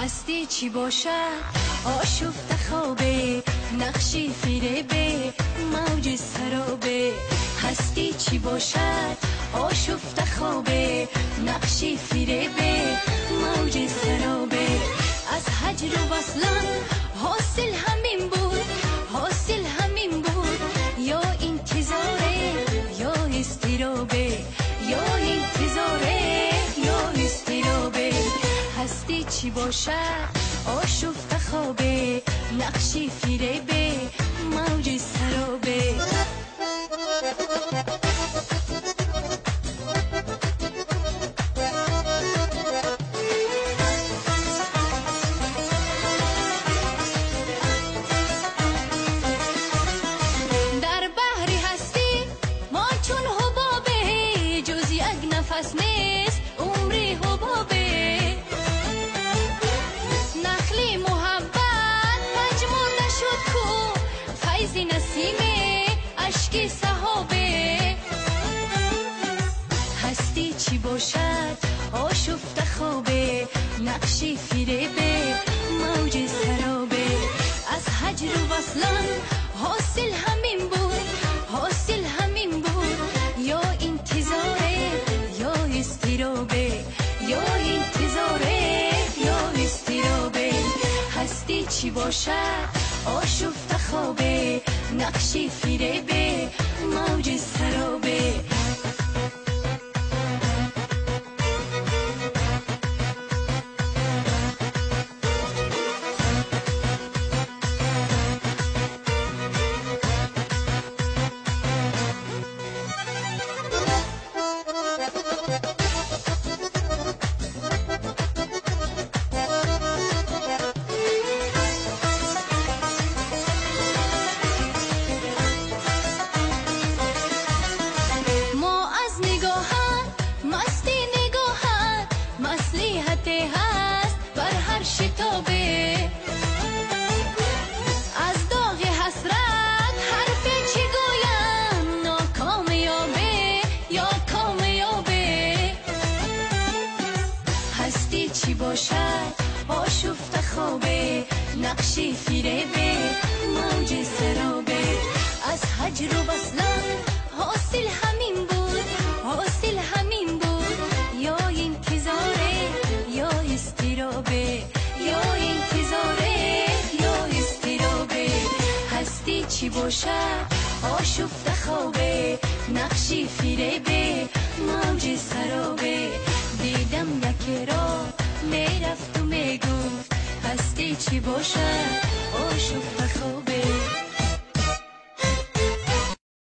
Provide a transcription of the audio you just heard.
هستی چی باشد آشفته خوابه، نقشی فریبه موج سرابه. هستی چی باشد آشفته خوابه، نقشی فریبه موج سرابه. از هجر و وصلان حاصل همین بود، حاصل همین بود. یا انتظاره یا استرابه، یا انتظاره یا استرابه. هستی چی باشد آشفته خوابه، نقشی فریبه موج سرابه. در بحر هستی ما چون حبابه، جز یک نفس نیست عمری حبابه. نخلی محبت پژمرده شد کو، فیض نسیمه اشکی صحابه. هستی چی باشد آشفته خوابه، نقشی فریبه موج سرابه. از هجر و وصلان حاصل همین بود، حاصل همین بود. یا انتظاره یا استرابه، یا انتظاره یا استرابه. هستی چی باشد آشفته خوابه، نقشی فریبه موج سرابه. از داغ حسرت حرف چی گویم، ناکامیابه یا کامیابه. هستی چی باشد آشفته خوابه، نقشی فریبه موج سرابه. از هجر و وصلان حاصل همین بود، حاصل همین بود. یا انتظاره یا استرابه، یا انتظاره یا استرابه. هستی چی باشد آشفته خوابه، نقشی فریبه موج سرابه. دیدم یکی را میرفت و میگفت، هستی چی باشد آشفته خوابه.